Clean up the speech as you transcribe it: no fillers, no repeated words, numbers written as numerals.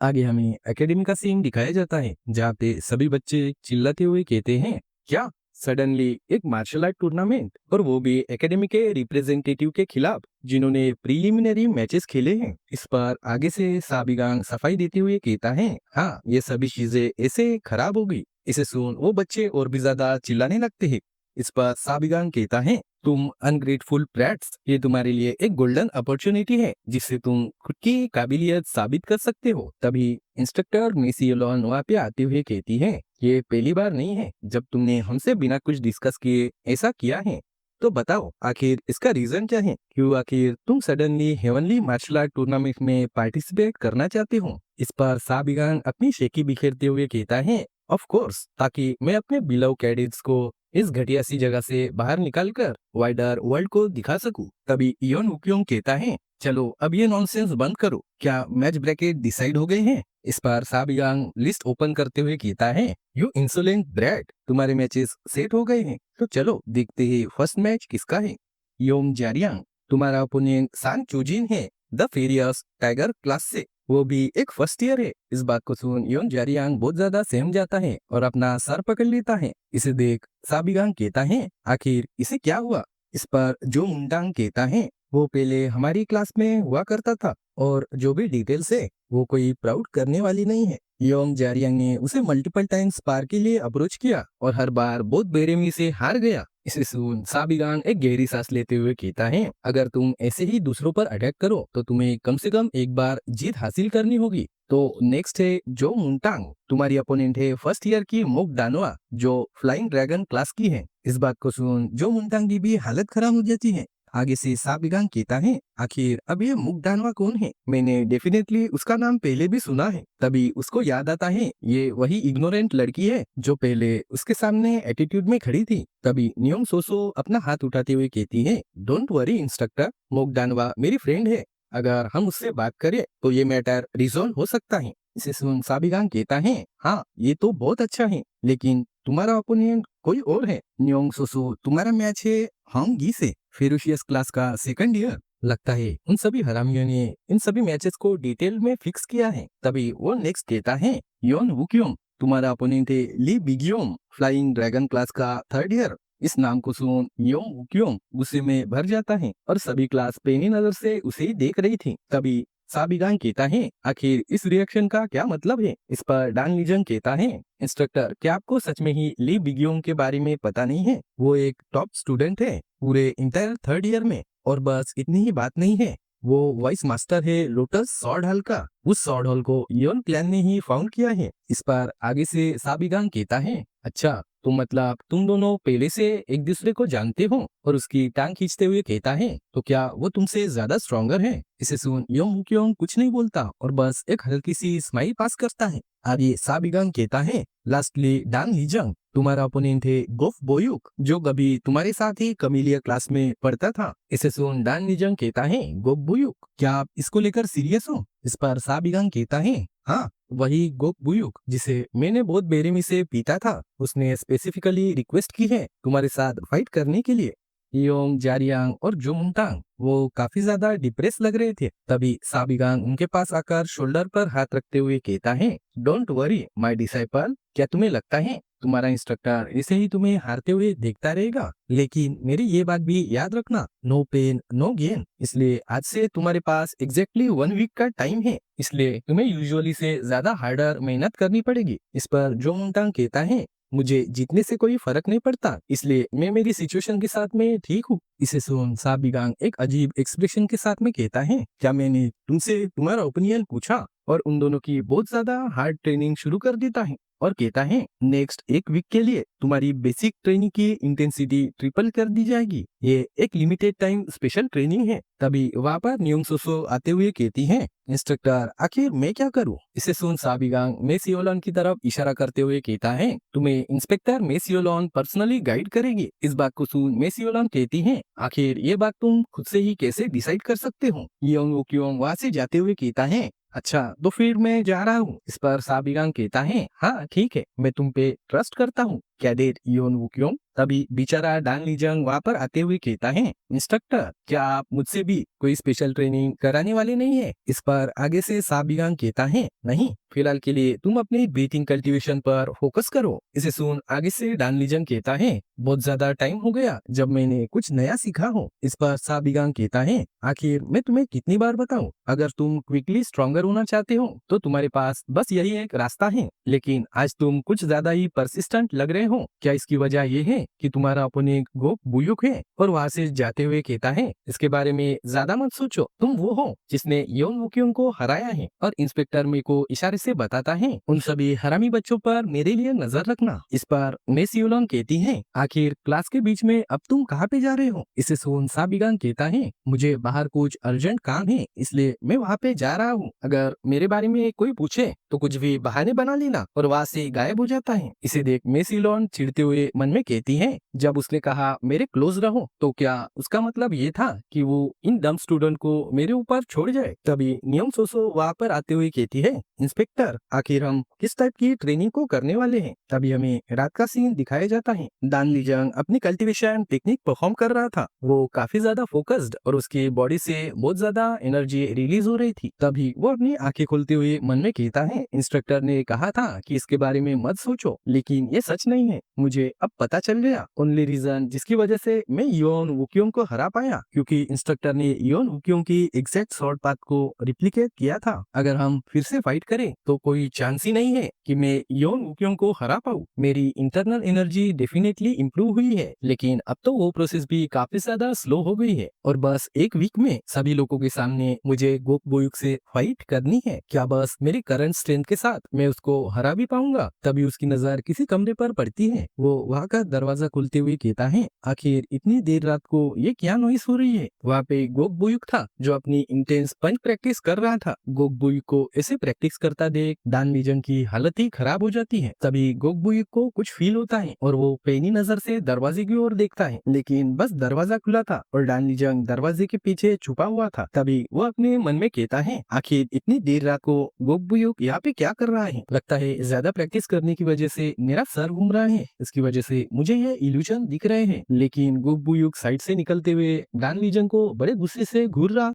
आगे हमें एकेडमी का सीन दिखाया जाता है जहाँ पे सभी बच्चे चिल्लाते हुए कहते हैं, क्या सडनली एक मार्शल आर्ट टूर्नामेंट, और वो भी एकेडमी के रिप्रेजेंटेटिव के खिलाफ जिन्होंने प्रीलिमिनरी मैचेस खेले हैं। इस पर आगे से साबिगान सफाई देते हुए कहता है, हाँ ये सभी चीजें ऐसे खराब हो गई। इसे सुन वो बच्चे और भी ज्यादा चिल्लाने लगते हैं। इस पर साबिगान कहता है, तुम अनग्रेटफुल ब्रैट्स, ये तुम्हारे लिए एक गोल्डन अपॉर्चुनिटी है जिससे तुम खुद की काबिलियत साबित कर सकते हो। तभी इंस्ट्रक्टर मिस येलोन वहाँ पे आते हुए कहती है, ये पहली बार नहीं है जब तुमने हमसे बिना कुछ डिस्कस किए ऐसा किया है। तो बताओ आखिर इसका रीजन क्या है, क्यों आखिर तुम suddenly heavenly martial art tournament में पार्टिसिपेट करना चाहते हो। इस पर साबिगान अपनी शेखी बिखेरते हुए कहता है, ऑफ कोर्स, ताकि मैं अपने बिलव कैडेट्स को इस घटिया सी जगह से बाहर निकालकर वाइडर वर्ल्ड को दिखा सकूं। तभी इयोन उक्योंग कहता है, चलो अब ये नॉनसेंस बंद करो, क्या मैच ब्रैकेट डिसाइड हो गए हैं। इस पर साबियांग लिस्ट ओपन करते हुए कहता है, यू इंसोलेंट ब्रैट, तुम्हारे मैचेस सेट हो गए हैं, तो चलो देखते हैं फर्स्ट मैच किसका है। योंग जारियांग, तुम्हारा ओपोनेंट सान चोजिन है, द फेरियस टाइगर क्लास से, वो भी एक फर्स्ट ईयर है। इस बात को सुन योन जारियांग बहुत ज्यादा सहम जाता है और अपना सर पकड़ लेता है। इसे देख साबिगांग कहता है, आखिर इसे क्या हुआ। इस पर जो मुंडांग कहता है, वो पहले हमारी क्लास में हुआ करता था और जो भी डिटेल्स है वो कोई प्राउड करने वाली नहीं है। योंग जारियांग ने उसे मल्टीपल टाइम्स पार के लिए अप्रोच किया और हर बार बहुत बेरहमी से हार गया। इसे सुन साबिगान एक गहरी सांस लेते हुए कहता है, अगर तुम ऐसे ही दूसरों पर अटैक करो तो तुम्हें कम से कम एक बार जीत हासिल करनी होगी। तो नेक्स्ट है जो मुंटांग, तुम्हारी अपोनेंट है फर्स्ट ईयर की मोक दानवा जो फ्लाइंग ड्रैगन क्लास की है। इस बात को सुन जो मुंटांग की भी हालत खराब हो जाती है। आगे से साबिगान कहता है, आखिर अब ये मुक दानवा कौन है, मैंने डेफिनेटली उसका नाम पहले भी सुना है। तभी उसको याद आता है ये वही इग्नोरेंट लड़की है जो पहले उसके सामने एटीट्यूड में खड़ी थी। तभी नियोंग सोसो अपना हाथ उठाते हुए कहती है, डोंट वरी इंस्ट्रक्टर, मोक दानवा मेरी फ्रेंड है, अगर हम उससे बात करें तो ये मैटर रिजोल्व हो सकता है। इसे सुन साबिगांग कहता है, हाँ ये तो बहुत अच्छा है, लेकिन तुम्हारा ओपोनेंट कोई और है। नियोंग सोसो, तुम्हारा मैच है हांगी से, फेरोशियस क्लास का सेकंड ईयर। लगता है उन सभी हरामियों ने इन सभी मैचेस को डिटेल में फिक्स किया है। तभी वो नेक्स्ट कहता है, योन वुक्योंग, तुम्हारा अपोनेंट है ली बिग्योम, फ्लाइंग ड्रैगन क्लास का थर्ड ईयर। इस नाम को सुन योंग वुक्योंग गुस्से में भर जाता है और सभी क्लास पेनी नजर से उसे ही देख रही थी। तभी साबिगांग कहता है, आखिर इस रिएक्शन का क्या मतलब है। इस पर डान लीजन कहता है, इंस्ट्रक्टर क्या आपको सच में ही ली बिग्योंग के बारे में पता नहीं है, वो एक टॉप स्टूडेंट है पूरे इंटायर थर्ड ईयर में, और बस इतनी ही बात नहीं है, वो वाइस मास्टर है लोटस सॉर्ड हॉल का। उस सॉर्ड हॉल को योन क्लैन ने ही फाउंड किया है। इस पर आगे से साबिगांग कहता है, अच्छा तो मतलब तुम दोनों पहले से एक दूसरे को जानते हो। और उसकी टांग खींचते हुए कहता है, तो क्या वो तुमसे ज्यादा स्ट्रॉन्गर है। इसे सुन योंग क्योंग कुछ नहीं बोलता और बस एक हल्की सी स्माइल पास करता है। आगे साबिगांग कहता है, लास्टली डान लीजंग, तुम्हारा ओपोनेंट है गोफ बोयुक जो कभी तुम्हारे साथ ही कमीलिया क्लास में पढ़ता था। इसे सुन डान लीजंग कहता है, गोफ बोयुक, क्या आप इसको लेकर सीरियस हो। इस पर साबिगांग कहता है, हाँ वही गोप बुयुक जिसे मैंने बहुत बेरहमी से पीटा था, उसने स्पेसिफिकली रिक्वेस्ट की है तुम्हारे साथ फाइट करने के लिए। योंग जारियांग और जो मुंटांग वो काफी ज्यादा डिप्रेस लग रहे थे। तभी साबिगांग उनके पास आकर शोल्डर पर हाथ रखते हुए कहता है, डोंट वरी माय डिसाइपल, क्या तुम्हें लगता है तुम्हारा इंस्ट्रक्टर इसे ही तुम्हें हारते हुए देखता रहेगा, लेकिन मेरी ये बात भी याद रखना, नो पेन नो गेन। इसलिए आज से तुम्हारे पास एग्जैक्टली 1 वीक का टाइम है, इसलिए तुम्हें यूजुअली से ज्यादा हार्डर मेहनत करनी पड़ेगी। इस पर जो मुंटांग कहता है, मुझे जीतने से कोई फर्क नहीं पड़ता, इसलिए मैं मेरी सिचुएशन के साथ में ठीक हूँ। इसे सुन साबिगांग एक अजीब एक्सप्रेशन के साथ में कहता है, क्या मैंने तुमसे तुम्हारा ओपिनियन पूछा। और उन दोनों की बहुत ज्यादा हार्ड ट्रेनिंग शुरू कर देता है और कहता है, नेक्स्ट 1 वीक के लिए तुम्हारी बेसिक ट्रेनिंग की इंटेंसिटी ट्रिपल कर दी जाएगी, ये एक लिमिटेड टाइम स्पेशल ट्रेनिंग है। तभी वहाँ पर न्योंग सोसो आते हुए कहती है, इंस्ट्रक्टर आखिर मैं क्या करूँ। इसे सुन साबिगांग मेसियोलॉन की तरफ इशारा करते हुए कहता है, तुम्हें इंस्पेक्टर मेसियोलॉन पर्सनली गाइड करेगी। इस बात को सुन मेसियोलॉन कहती है, आखिर ये बात तुम खुद से ही कैसे डिसाइड कर सकते हो। योंग क्योंग वहाँ से जाते हुए कहता है, अच्छा तो फिर मैं जा रहा हूँ। इस पर साबिगांग कहता है, हाँ ठीक है, मैं तुम पे ट्रस्ट करता हूँ, कैडेट योन वुक्योंग। तभी बेचारा डान लीजंग वहां पर आते हुए कहता है, इंस्ट्रक्टर क्या आप मुझसे भी कोई स्पेशल ट्रेनिंग कराने वाले नहीं है? इस पर आगे से साबियांग कहता है, नहीं, फिलहाल के लिए तुम अपनी ब्रीथिंग कल्टीवेशन पर फोकस करो। इसे सुन आगे से डान लीजंग कहता है, बहुत ज्यादा टाइम हो गया जब मैंने कुछ नया सीखा हो। इस पर साबियांग कहता है, आखिर मैं तुम्हें कितनी बार बताऊं, अगर तुम क्विकली स्ट्रॉन्गर होना चाहते हो तो तुम्हारे पास बस यही एक रास्ता है, लेकिन आज तुम कुछ ज्यादा ही परसिस्टेंट लग रहे हो। क्या इसकी वजह ये है कि तुम्हारा ओपोनेंट गोक बुयुक है? और वहां से जाते हुए कहता है, इसके बारे में ज्यादा मत सोचो, तुम वो हो जिसने योन वुक्योंग को हराया है। और इंस्पेक्टर मे को इशारे से बताता है, उन सभी हरामी बच्चों पर मेरे लिए नजर रखना। इस पर मिस यूलोंग कहती है, आखिर क्लास के बीच में अब तुम कहाँ पे जा रहे हो? इसे सुन साबिगांग कहता है, मुझे बाहर कुछ अर्जेंट काम है, इसलिए मैं वहाँ पे जा रहा हूँ। अगर मेरे बारे में कोई पूछे तो कुछ भी बहाने बना लेना। और वहाँ से गायब हो जाता है। इसे देख मिस यूलोंग चिढ़ते हुए मन में कहती है, जब उसने कहा मेरे क्लोज रहो तो क्या उसका मतलब ये था कि वो इन डम स्टूडेंट को मेरे ऊपर छोड़ जाए? तभी नियम सोसो वहाँ पर आते हुए कहती है, इंस्पेक्टर आखिर हम किस टाइप की ट्रेनिंग को करने वाले हैं? तभी हमें रात का सीन दिखाया जाता है। दान लीजंग अपनी कल्टीवेशन टेक्निक परफॉर्म कर रहा था। वो काफी ज्यादा फोकस्ड और उसकी बॉडी से बहुत ज्यादा एनर्जी रिलीज हो रही थी। तभी वो अपनी आंखें खोलते हुए मन में कहता है, इंस्ट्रक्टर ने कहा था कि इसके बारे में मत सोचो, लेकिन ये सच नहीं है। मुझे अब पता चल गया, ओनली रीजन जिसकी वजह से मैं योन वुक्योंग को हरा पाया, क्योंकि इंस्ट्रक्टर ने योन वुक्योंग की एग्जैक्ट शॉर्ट पाथ को रिप्लिकेट किया था। अगर हम फिर से फाइट करें तो कोई चांस ही नहीं है कि मैं योन वुक्योंग को हरा पाऊं। मेरी इंटरनल एनर्जी डेफिनेटली इंप्रूव हुई है, लेकिन अब तो वो प्रोसेस भी काफी ज्यादा स्लो हो गई है और बस एक वीक में सभी लोगों के सामने मुझे गोक बोयुक से फाइट करनी है। क्या बस मेरी करंट स्ट्रेंथ के साथ मैं उसको हरा भी पाऊंगा? तभी उसकी नजर किसी कमरे पर पड़ती है। वो वहाँ का दरवाजा खुलते हुए कहता है, आखिर इतनी देर रात को ये क्या नॉइस हो रही है? वहाँ पे गोक बोयुक था जो अपनी इंटेंस पंच प्रैक्टिस कर रहा था। गोक बोयुक को ऐसे प्रैक्टिस करता देख डान लीजंग की हालत ही खराब हो जाती है। तभी गोक बोयुक को कुछ फील होता है और वो पैनी नजर से दरवाजे की ओर देखता है, लेकिन बस दरवाजा खुला था और डान लीजंग दरवाजे के पीछे छुपा हुआ था। तभी वो अपने मन में कहता है, आखिर इतनी देर रात को गोक बोयुक यहाँ पे क्या कर रहा है? लगता है ज्यादा प्रैक्टिस करने की वजह से मेरा सर घूम रहा है, इसकी वजह से मुझे ये इल्यूजन दिख रहे हैं। लेकिन गोक बोयुक साइड से निकलते हुए डान लीजंग को बड़े गुस्से से घूर रहा